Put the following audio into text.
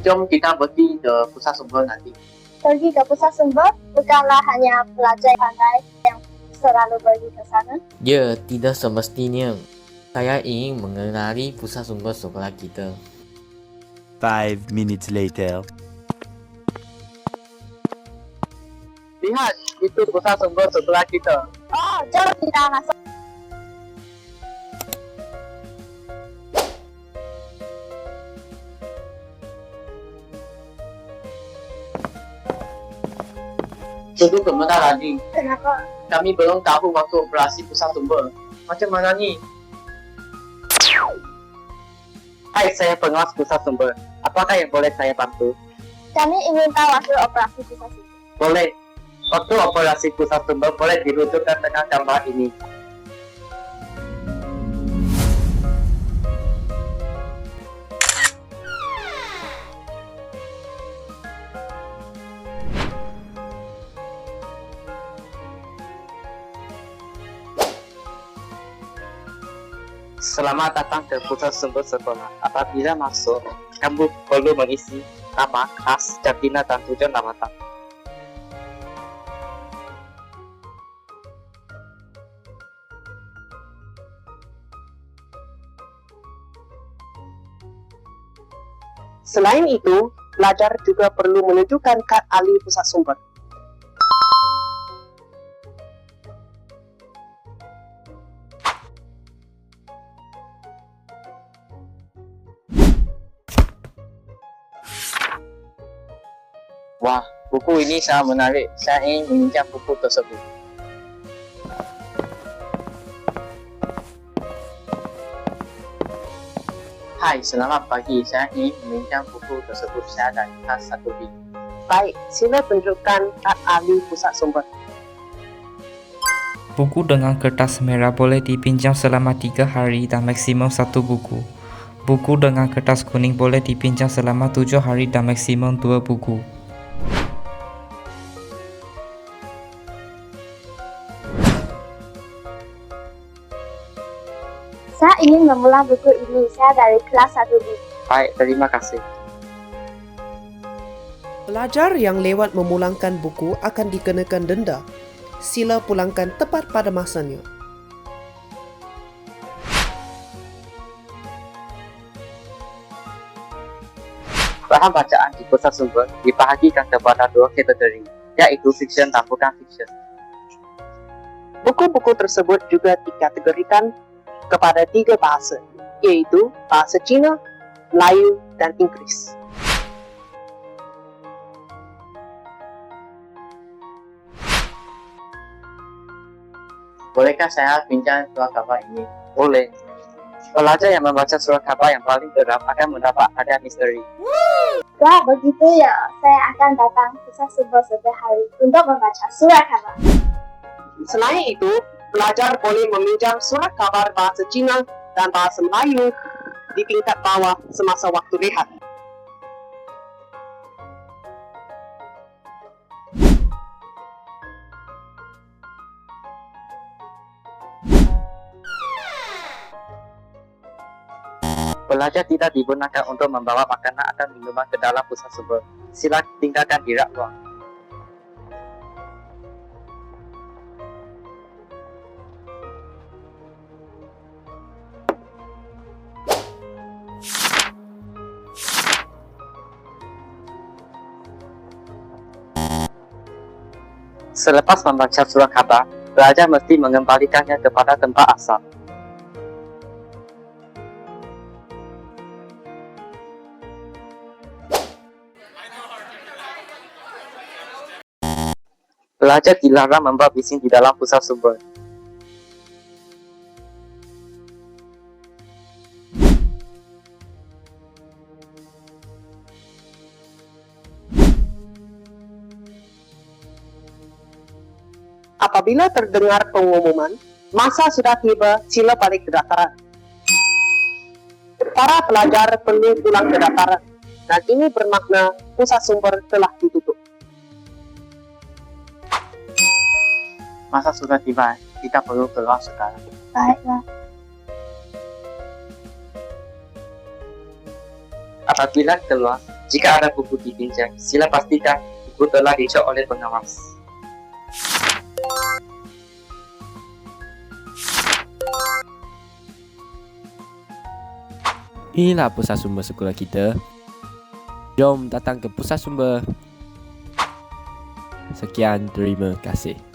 Jom kita pergi ke pusat sumber nanti. Pergi ke pusat sumber bukanlah hanya pelajar pandai yang selalu pergi ke sana. Ya, tidak semestinya. Saya ingin mengenali pusat sumber sekolah kita. 5 minutes later. Lihat, itu pusat sumber sekolah kita. Oh, jom kita masuk. Tunggu sebentar lagi. Kenapa? Kami belum tahu waktu operasi pusat sumber. Macam mana ni? Hai, saya pengawas pusat sumber. Apakah yang boleh saya bantu? Kami ingin tahu hasil operasi pusat sumber. Boleh. Waktu operasi pusat sumber boleh dirujukkan dengan gambar ini. Selamat datang ke pusat sumber sekolah. Apabila masuk, kamu perlu mengisi nama, khas, jantina, dan tujuan lawatan. Selain itu, pelajar juga perlu menunjukkan kad ahli pusat sumber. Wah, buku ini sangat menarik. Saya ingin meminjam buku tersebut. Hai, selamat pagi. Saya ingin meminjam buku tersebut. Saya ada khas satu bit. Baik, sila tunjukkan kad ahli pusat sumber. Buku dengan kertas merah boleh dipinjam selama 3 hari dan maksimum 1 buku. Buku dengan kertas kuning boleh dipinjam selama 7 hari dan maksimum 2 buku. Saya ingin memula buku ini. Saya dari kelas 1B. Baik, terima kasih. Pelajar yang lewat memulangkan buku akan dikenakan denda. Sila pulangkan tepat pada masanya. Bahan bacaan di pusat sumber dibahagikan kepada 2 kategori, yaitu fiction dan bukan fiction. Buku-buku tersebut juga dikategorikan kepada 3 bahasa, yaitu bahasa Cina, Melayu, dan Inggeris. Bolehkah saya pinjam surat khabar ini? Boleh. Pelajar yang membaca surat khabar yang paling geram akan mendapat hadiah misteri. Wah, begitu ya. Saya akan datang pusat sumber setiap hari untuk membaca surat khabar. Selain itu, pelajar boleh meminjam surat khabar bahasa Cina dan bahasa Melayu di tingkat bawah semasa waktu rehat. Pelajar tidak dibenarkan untuk membawa makanan atau minuman ke dalam pusat sumber. Sila tinggalkan di rak ruang. Selepas membaca surat khabar, pelajar mesti mengembalikannya kepada tempat asal. Pelajar dilarang membuat bising di dalam pusat sumber. Apabila terdengar pengumuman, masa sudah tiba, sila balik ke dataran. Para pelajar perlu pulang ke dataran, dan ini bermakna pusat sumber telah ditutup. Masa sudah tiba, kita perlu keluar sekarang. Baiklah. Apabila keluar, Jika ada buku dipinjam, sila pastikan buku telah dicek oleh pengawas. Inilah pusat sumber sekolah kita. Jom datang ke pusat sumber. Sekian, terima kasih.